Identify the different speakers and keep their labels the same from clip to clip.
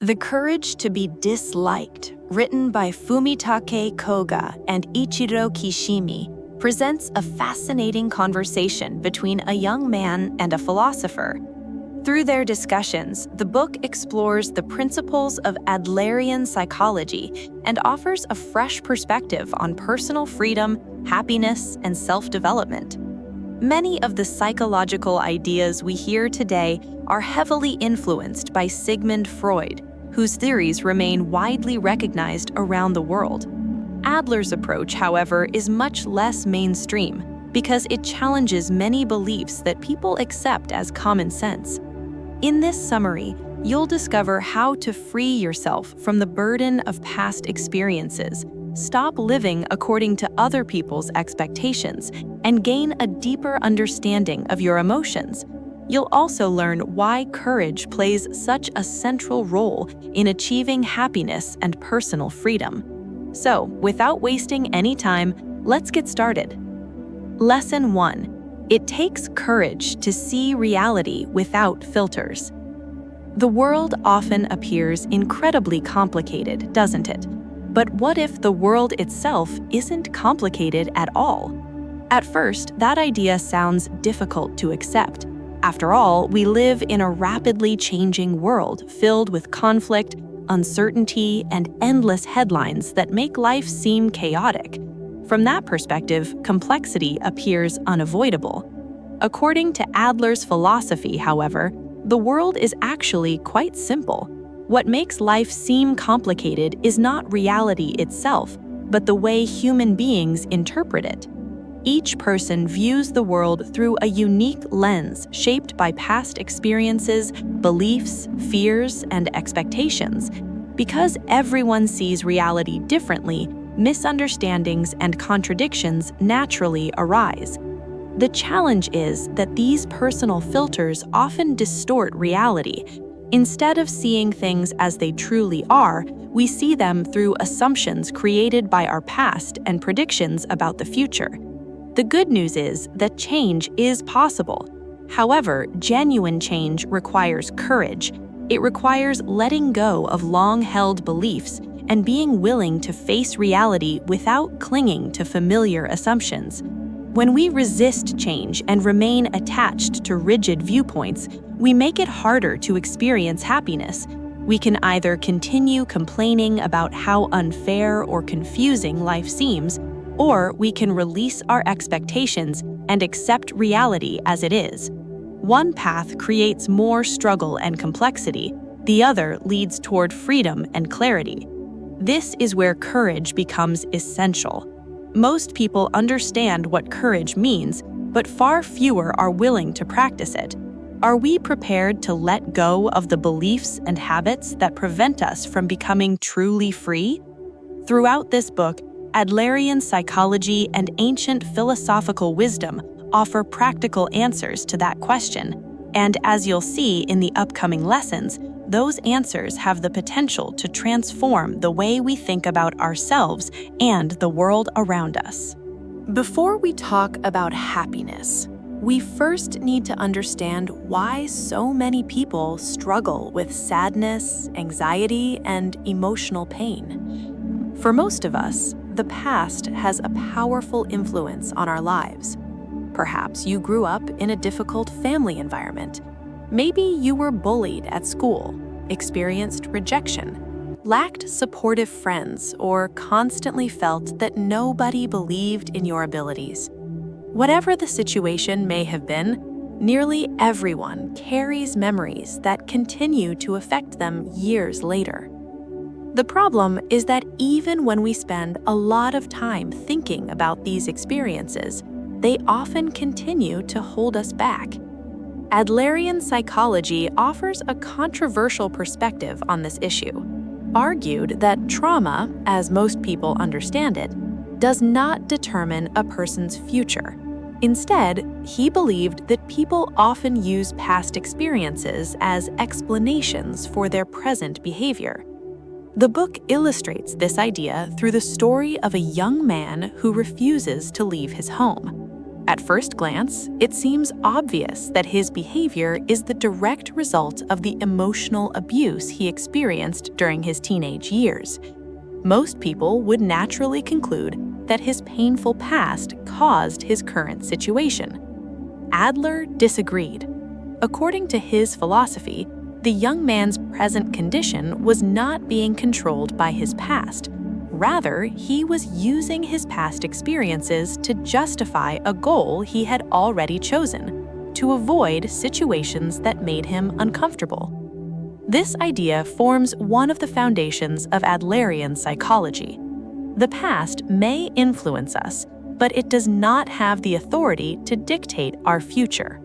Speaker 1: The Courage to be Disliked, written by Fumitake Koga and Ichiro Kishimi, presents a fascinating conversation between a young man and a philosopher. Through their discussions, the book explores the principles of Adlerian psychology and offers a fresh perspective on personal freedom, happiness, and self-development. Many of the psychological ideas we hear today are heavily influenced by Sigmund Freud, whose theories remain widely recognized around the world. Adler's approach, however, is much less mainstream because it challenges many beliefs that people accept as common sense. In this summary, you'll discover how to free yourself from the burden of past experiences, stop living according to other people's expectations, and gain a deeper understanding of your emotions. You'll also learn why courage plays such a central role in achieving happiness and personal freedom. So, without wasting any time, let's get started. Lesson 1. It takes courage to see reality without filters. The world often appears incredibly complicated, doesn't it? But what if the world itself isn't complicated at all? At first, that idea sounds difficult to accept. After all, we live in a rapidly changing world filled with conflict, uncertainty, and endless headlines that make life seem chaotic. From that perspective, complexity appears unavoidable. According to Adler's philosophy, however, the world is actually quite simple. What makes life seem complicated is not reality itself, but the way human beings interpret it. Each person views the world through a unique lens shaped by past experiences, beliefs, fears, and expectations. Because everyone sees reality differently, misunderstandings and contradictions naturally arise. The challenge is that these personal filters often distort reality. Instead of seeing things as they truly are, we see them through assumptions created by our past and predictions about the future. The good news is that change is possible. However, genuine change requires courage. It requires letting go of long-held beliefs and being willing to face reality without clinging to familiar assumptions. When we resist change and remain attached to rigid viewpoints, we make it harder to experience happiness. We can either continue complaining about how unfair or confusing life seems, or we can release our expectations and accept reality as it is. One path creates more struggle and complexity, the other leads toward freedom and clarity. This is where courage becomes essential. Most people understand what courage means, but far fewer are willing to practice it. Are we prepared to let go of the beliefs and habits that prevent us from becoming truly free? Throughout this book, Adlerian psychology and ancient philosophical wisdom offer practical answers to that question. And as you'll see in the upcoming lessons, those answers have the potential to transform the way we think about ourselves and the world around us. Before we talk about happiness, we first need to understand why so many people struggle with sadness, anxiety, and emotional pain. For most of us, the past has a powerful influence on our lives. Perhaps you grew up in a difficult family environment. Maybe you were bullied at school, experienced rejection, lacked supportive friends, or constantly felt that nobody believed in your abilities. Whatever the situation may have been, nearly everyone carries memories that continue to affect them years later. The problem is that even when we spend a lot of time thinking about these experiences, they often continue to hold us back. Adlerian psychology offers a controversial perspective on this issue, argued that trauma, as most people understand it, does not determine a person's future. Instead, he believed that people often use past experiences as explanations for their present behavior. The book illustrates this idea through the story of a young man who refuses to leave his home. At first glance, it seems obvious that his behavior is the direct result of the emotional abuse he experienced during his teenage years. Most people would naturally conclude that his painful past caused his current situation. Adler disagreed. According to his philosophy, the young man's present condition was not being controlled by his past. Rather, he was using his past experiences to justify a goal he had already chosen, to avoid situations that made him uncomfortable. This idea forms one of the foundations of Adlerian psychology. The past may influence us, but it does not have the authority to dictate our future.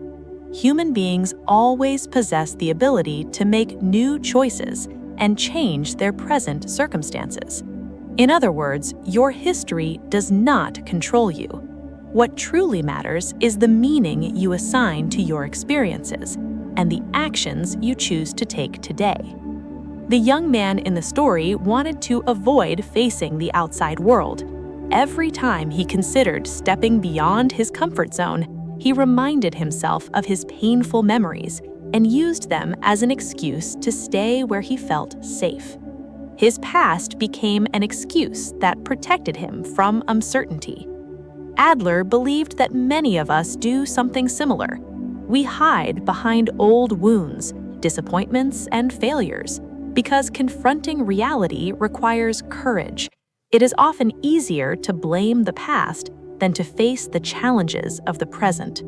Speaker 1: Human beings always possess the ability to make new choices and change their present circumstances. In other words, your history does not control you. What truly matters is the meaning you assign to your experiences and the actions you choose to take today. The young man in the story wanted to avoid facing the outside world. Every time he considered stepping beyond his comfort zone, he reminded himself of his painful memories and used them as an excuse to stay where he felt safe. His past became an excuse that protected him from uncertainty. Adler believed that many of us do something similar. We hide behind old wounds, disappointments, and failures because confronting reality requires courage. It is often easier to blame the past than to face the challenges of the present.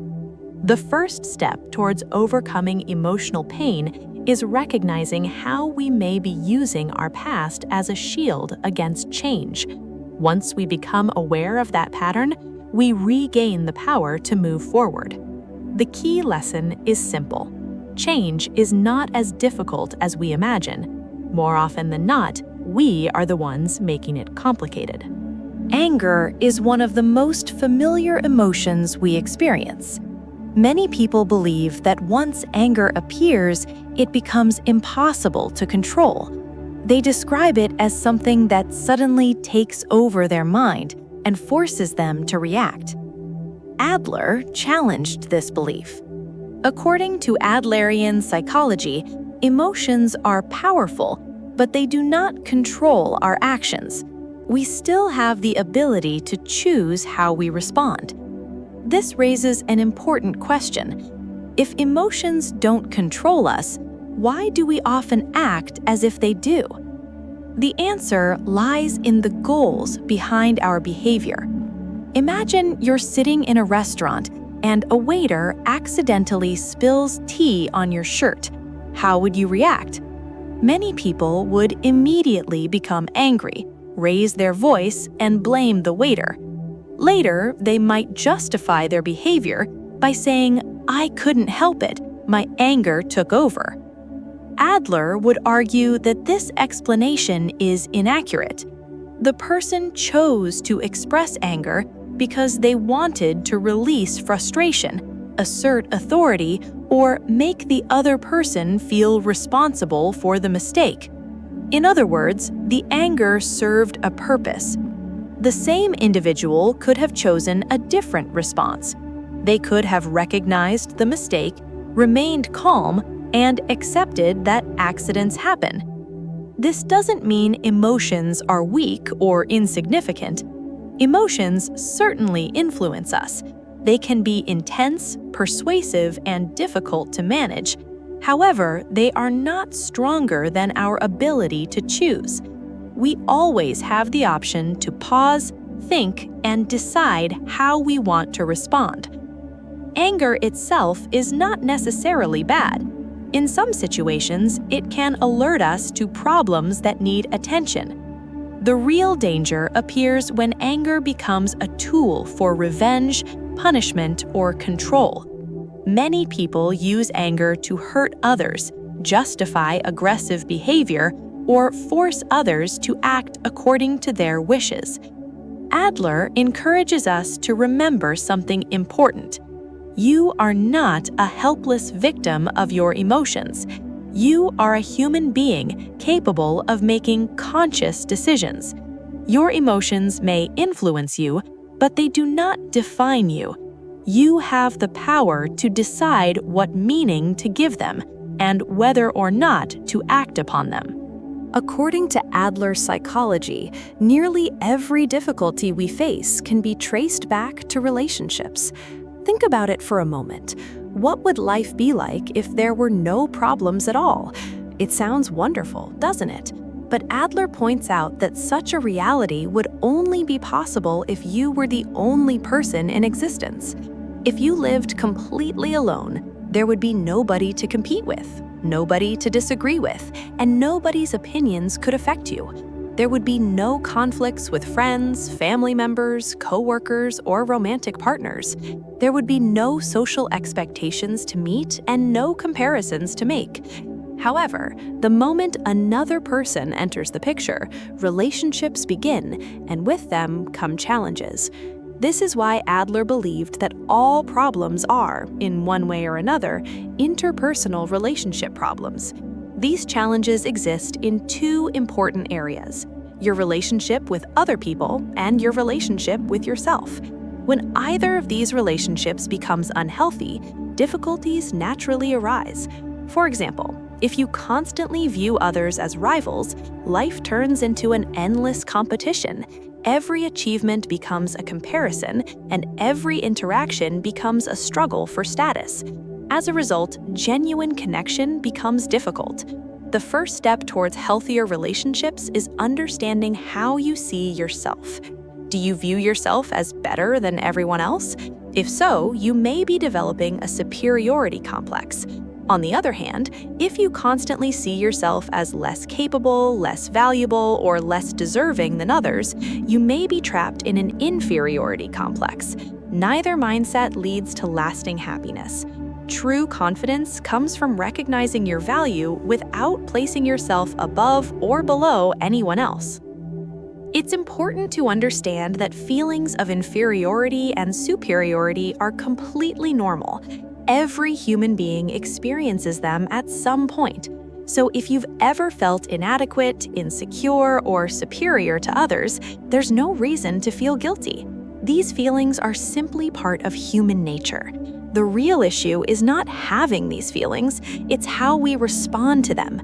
Speaker 1: The first step towards overcoming emotional pain is recognizing how we may be using our past as a shield against change. Once we become aware of that pattern, we regain the power to move forward. The key lesson is simple. Change is not as difficult as we imagine. More often than not, we are the ones making it complicated. Anger is one of the most familiar emotions we experience. Many people believe that once anger appears, it becomes impossible to control. They describe it as something that suddenly takes over their mind and forces them to react. Adler challenged this belief. According to Adlerian psychology, emotions are powerful, but they do not control our actions. We still have the ability to choose how we respond. This raises an important question. If emotions don't control us, why do we often act as if they do? The answer lies in the goals behind our behavior. Imagine you're sitting in a restaurant and a waiter accidentally spills tea on your shirt. How would you react? Many people would immediately become angry, raise their voice, and blame the waiter. Later, they might justify their behavior by saying, "I couldn't help it, my anger took over." Adler would argue that this explanation is inaccurate. The person chose to express anger because they wanted to release frustration, assert authority, or make the other person feel responsible for the mistake. In other words, the anger served a purpose. The same individual could have chosen a different response. They could have recognized the mistake, remained calm, and accepted that accidents happen. This doesn't mean emotions are weak or insignificant. Emotions certainly influence us. They can be intense, persuasive, and difficult to manage. However, they are not stronger than our ability to choose. We always have the option to pause, think, and decide how we want to respond. Anger itself is not necessarily bad. In some situations, it can alert us to problems that need attention. The real danger appears when anger becomes a tool for revenge, punishment, or control. Many people use anger to hurt others, justify aggressive behavior, or force others to act according to their wishes. Adler encourages us to remember something important. You are not a helpless victim of your emotions. You are a human being capable of making conscious decisions. Your emotions may influence you, but they do not define you. You have the power to decide what meaning to give them and whether or not to act upon them. According to Adler's psychology, nearly every difficulty we face can be traced back to relationships. Think about it for a moment. What would life be like if there were no problems at all? It sounds wonderful, doesn't it? But Adler points out that such a reality would only be possible if you were the only person in existence. If you lived completely alone, there would be nobody to compete with, nobody to disagree with, and nobody's opinions could affect you. There would be no conflicts with friends, family members, coworkers, or romantic partners. There would be no social expectations to meet and no comparisons to make. However, the moment another person enters the picture, relationships begin, and with them come challenges. This is why Adler believed that all problems are, in one way or another, interpersonal relationship problems. These challenges exist in two important areas: your relationship with other people and your relationship with yourself. When either of these relationships becomes unhealthy, difficulties naturally arise. For example, if you constantly view others as rivals, life turns into an endless competition. Every achievement becomes a comparison, and every interaction becomes a struggle for status. As a result, genuine connection becomes difficult. The first step towards healthier relationships is understanding how you see yourself. Do you view yourself as better than everyone else? If so, you may be developing a superiority complex. On the other hand, if you constantly see yourself as less capable, less valuable, or less deserving than others, you may be trapped in an inferiority complex. Neither mindset leads to lasting happiness. True confidence comes from recognizing your value without placing yourself above or below anyone else. It's important to understand that feelings of inferiority and superiority are completely normal. Every human being experiences them at some point. So if you've ever felt inadequate, insecure, or superior to others, there's no reason to feel guilty. These feelings are simply part of human nature. The real issue is not having these feelings, it's how we respond to them.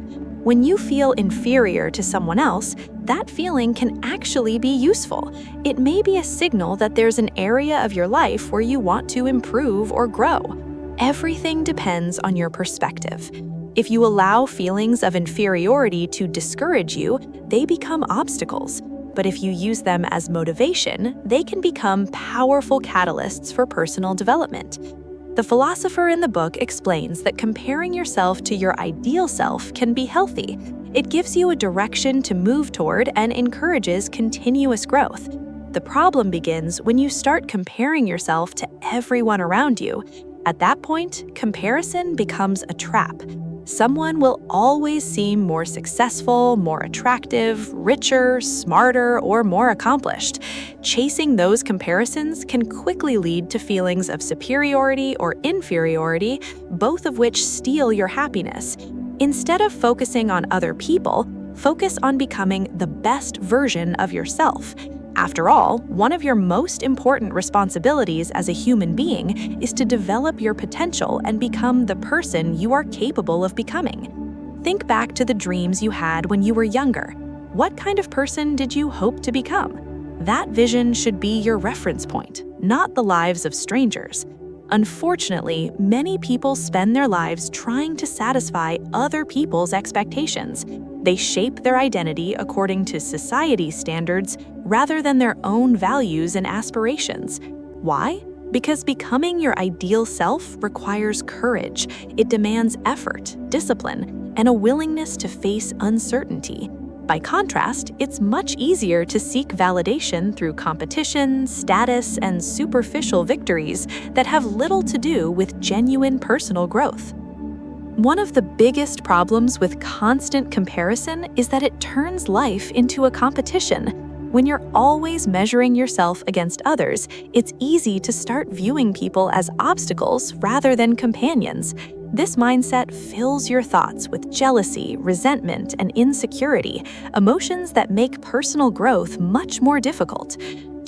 Speaker 1: When you feel inferior to someone else, that feeling can actually be useful. It may be a signal that there's an area of your life where you want to improve or grow. Everything depends on your perspective. If you allow feelings of inferiority to discourage you, they become obstacles. But if you use them as motivation, they can become powerful catalysts for personal development. The philosopher in the book explains that comparing yourself to your ideal self can be healthy. It gives you a direction to move toward and encourages continuous growth. The problem begins when you start comparing yourself to everyone around you. At that point, comparison becomes a trap. Someone will always seem more successful, more attractive, richer, smarter, or more accomplished. Chasing those comparisons can quickly lead to feelings of superiority or inferiority, both of which steal your happiness. Instead of focusing on other people, focus on becoming the best version of yourself. After all, one of your most important responsibilities as a human being is to develop your potential and become the person you are capable of becoming. Think back to the dreams you had when you were younger. What kind of person did you hope to become? That vision should be your reference point, not the lives of strangers. Unfortunately, many people spend their lives trying to satisfy other people's expectations. They shape their identity according to society's standards rather than their own values and aspirations. Why? Because becoming your ideal self requires courage. It demands effort, discipline, and a willingness to face uncertainty. By contrast, it's much easier to seek validation through competition, status, and superficial victories that have little to do with genuine personal growth. One of the biggest problems with constant comparison is that it turns life into a competition. When you're always measuring yourself against others, it's easy to start viewing people as obstacles rather than companions. This mindset fills your thoughts with jealousy, resentment, and insecurity, emotions that make personal growth much more difficult.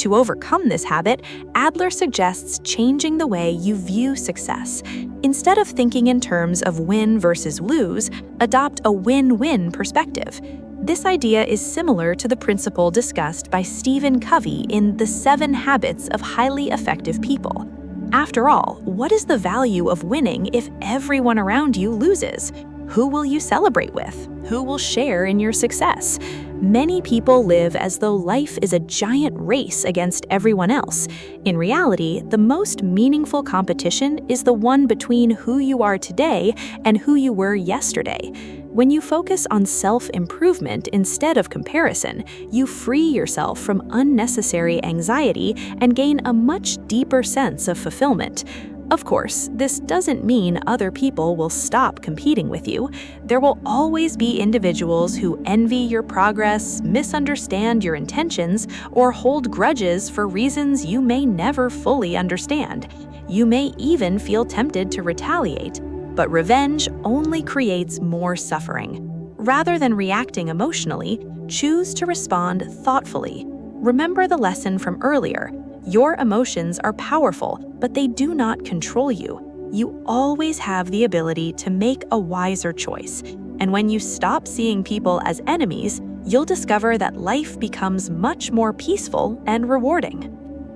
Speaker 1: To overcome this habit, Adler suggests changing the way you view success. Instead of thinking in terms of win versus lose, adopt a win-win perspective. This idea is similar to the principle discussed by Stephen Covey in The 7 Habits of Highly Effective People. After all, what is the value of winning if everyone around you loses? Who will you celebrate with? Who will share in your success? Many people live as though life is a giant race against everyone else. In reality, the most meaningful competition is the one between who you are today and who you were yesterday. When you focus on self-improvement instead of comparison, you free yourself from unnecessary anxiety and gain a much deeper sense of fulfillment. Of course, this doesn't mean other people will stop competing with you. There will always be individuals who envy your progress, misunderstand your intentions, or hold grudges for reasons you may never fully understand. You may even feel tempted to retaliate, but revenge only creates more suffering. Rather than reacting emotionally, choose to respond thoughtfully. Remember the lesson from earlier. Your emotions are powerful, but they do not control you. You always have the ability to make a wiser choice. And when you stop seeing people as enemies, you'll discover that life becomes much more peaceful and rewarding.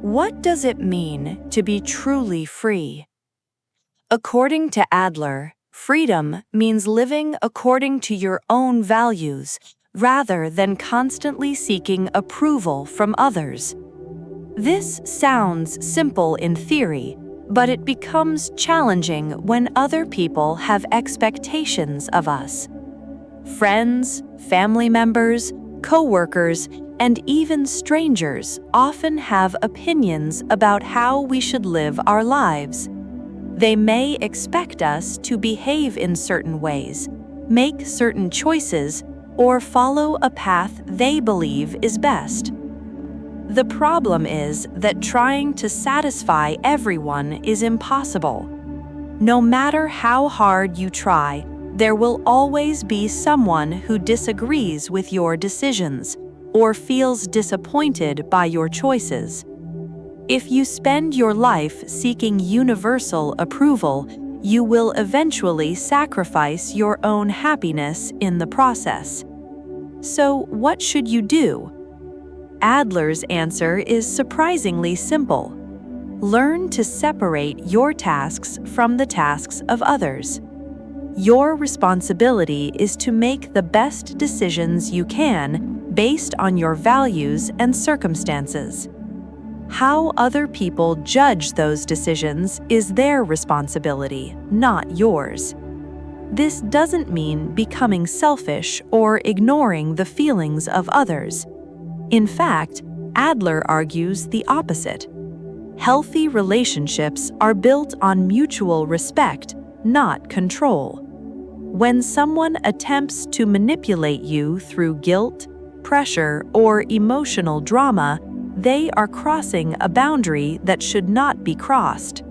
Speaker 1: What does it mean to be truly free? According to Adler, freedom means living according to your own values, rather than constantly seeking approval from others. This sounds simple in theory, but it becomes challenging when other people have expectations of us. Friends, family members, co-workers, and even strangers often have opinions about how we should live our lives. They may expect us to behave in certain ways, make certain choices, or follow a path they believe is best. The problem is that trying to satisfy everyone is impossible. No matter how hard you try, there will always be someone who disagrees with your decisions or feels disappointed by your choices. If you spend your life seeking universal approval, you will eventually sacrifice your own happiness in the process. So, what should you do? Adler's answer is surprisingly simple. Learn to separate your tasks from the tasks of others. Your responsibility is to make the best decisions you can based on your values and circumstances. How other people judge those decisions is their responsibility, not yours. This doesn't mean becoming selfish or ignoring the feelings of others. In fact, Adler argues the opposite. Healthy relationships are built on mutual respect, not control. When someone attempts to manipulate you through guilt, pressure, or emotional drama, they are crossing a boundary that should not be crossed.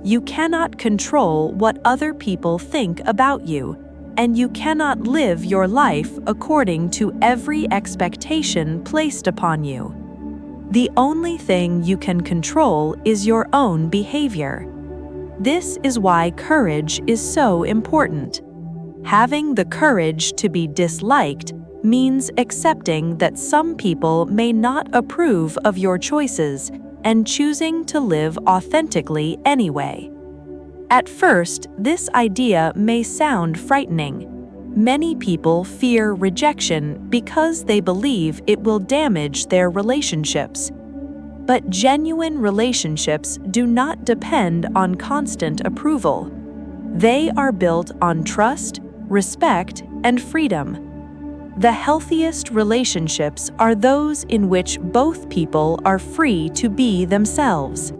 Speaker 1: You cannot control what other people think about you, and you cannot live your life according to every expectation placed upon you. The only thing you can control is your own behavior. This is why courage is so important. Having the courage to be disliked means accepting that some people may not approve of your choices and choosing to live authentically anyway. At first, this idea may sound frightening. Many people fear rejection because they believe it will damage their relationships. But genuine relationships do not depend on constant approval. They are built on trust, respect, and freedom. The healthiest relationships are those in which both people are free to be themselves.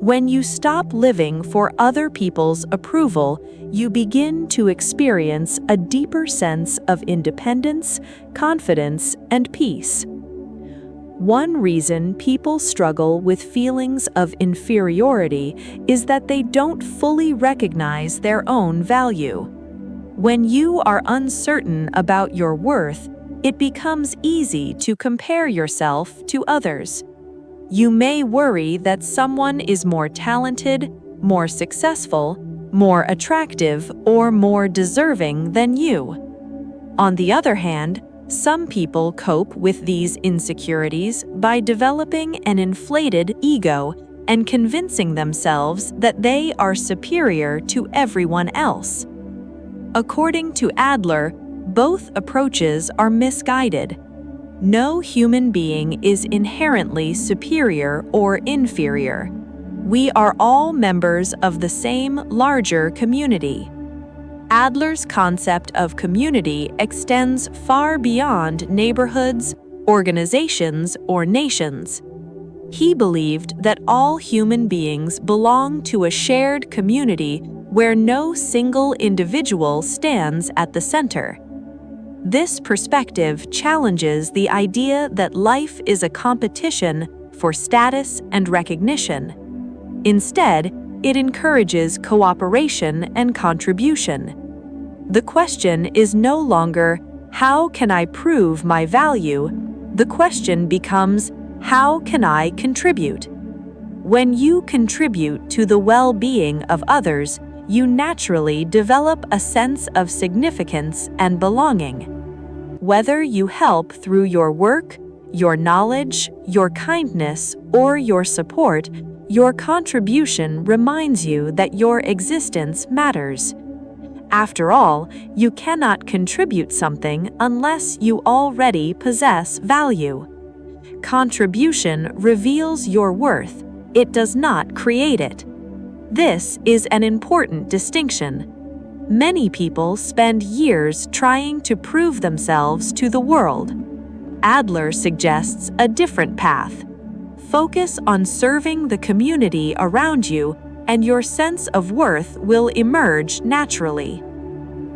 Speaker 1: When you stop living for other people's approval, you begin to experience a deeper sense of independence, confidence, and peace. One reason people struggle with feelings of inferiority is that they don't fully recognize their own value. When you are uncertain about your worth, it becomes easy to compare yourself to others. You may worry that someone is more talented, more successful, more attractive, or more deserving than you. On the other hand, some people cope with these insecurities by developing an inflated ego and convincing themselves that they are superior to everyone else. According to Adler, both approaches are misguided. No human being is inherently superior or inferior. We are all members of the same larger community. Adler's concept of community extends far beyond neighborhoods, organizations, or nations. He believed that all human beings belong to a shared community where no single individual stands at the center. This perspective challenges the idea that life is a competition for status and recognition. Instead, it encourages cooperation and contribution. The question is no longer, how can I prove my value? The question becomes, how can I contribute? When you contribute to the well-being of others, you naturally develop a sense of significance and belonging. Whether you help through your work, your knowledge, your kindness, or your support, your contribution reminds you that your existence matters. After all, you cannot contribute something unless you already possess value. Contribution reveals your worth, it does not create it. This is an important distinction. Many people spend years trying to prove themselves to the world. Adler suggests a different path. Focus on serving the community around you, and your sense of worth will emerge naturally.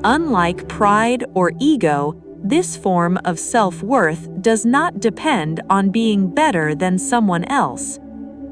Speaker 1: Unlike pride or ego, this form of self-worth does not depend on being better than someone else.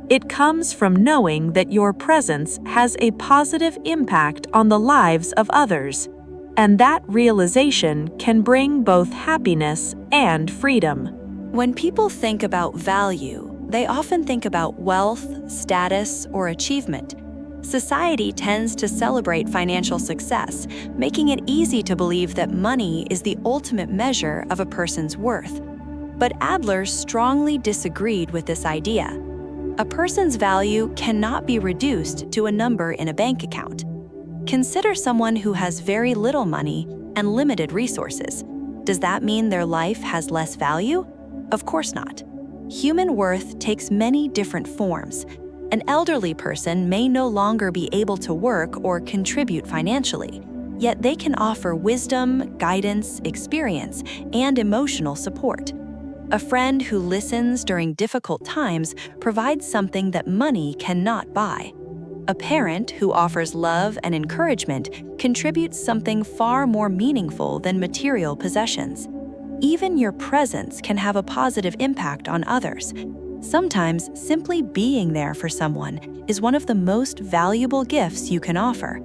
Speaker 1: It comes from knowing that your presence has a positive impact on the lives of others, and that realization can bring both happiness and freedom.
Speaker 2: When people think about value, they often think about wealth, status, or achievement. Society tends to celebrate financial success, making it easy to believe that money is the ultimate measure of a person's worth. But Adler strongly disagreed with this idea. A person's value cannot be reduced to a number in a bank account. Consider someone who has very little money and limited resources. Does that mean their life has less value? Of course not. Human worth takes many different forms. An elderly person may no longer be able to work or contribute financially, yet they can offer wisdom, guidance, experience, and emotional support. A friend who listens during difficult times provides something that money cannot buy. A parent who offers love and encouragement contributes something far more meaningful than material possessions. Even your presence can have a positive impact on others. Sometimes simply being there for someone is one of the most valuable gifts you can offer.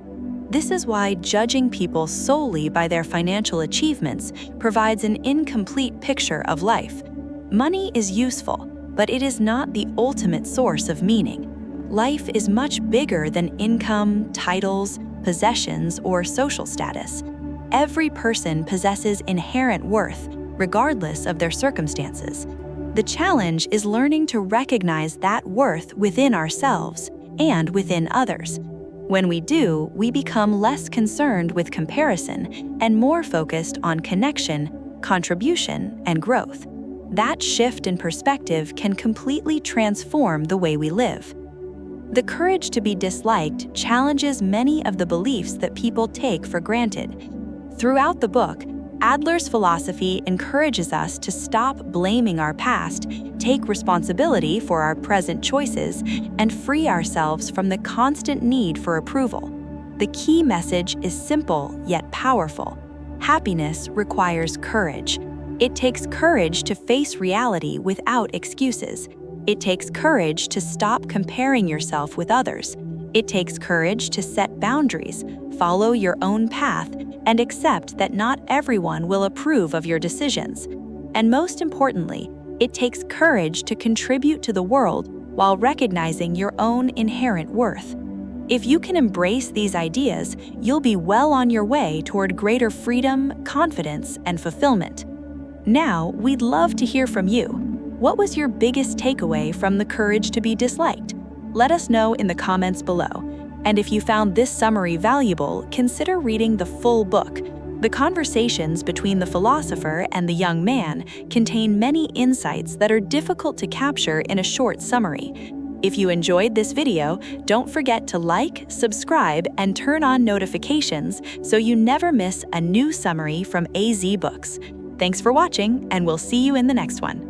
Speaker 2: This is why judging people solely by their financial achievements provides an incomplete picture of life. Money is useful, but it is not the ultimate source of meaning. Life is much bigger than income, titles, possessions, or social status. Every person possesses inherent worth, regardless of their circumstances. The challenge is learning to recognize that worth within ourselves and within others. When we do, we become less concerned with comparison and more focused on connection, contribution, and growth. That shift in perspective can completely transform the way we live. The courage to be disliked challenges many of the beliefs that people take for granted. Throughout the book, Adler's philosophy encourages us to stop blaming our past, take responsibility for our present choices, and free ourselves from the constant need for approval. The key message is simple yet powerful. Happiness requires courage. It takes courage to face reality without excuses. It takes courage to stop comparing yourself with others. It takes courage to set boundaries, follow your own path, and accept that not everyone will approve of your decisions. And most importantly, It takes courage to contribute to the world while recognizing your own inherent worth. If you can embrace these ideas, you'll be well on your way toward greater freedom, confidence, and fulfillment. Now, we'd love to hear from you. What was your biggest takeaway from the courage to be disliked? Let us know in the comments below. And if you found this summary valuable, consider reading the full book. The conversations between the philosopher and the young man contain many insights that are difficult to capture in a short summary. If you enjoyed this video, don't forget to like, subscribe, and turn on notifications so you never miss a new summary from AZ Books. Thanks for watching, and we'll see you in the next one.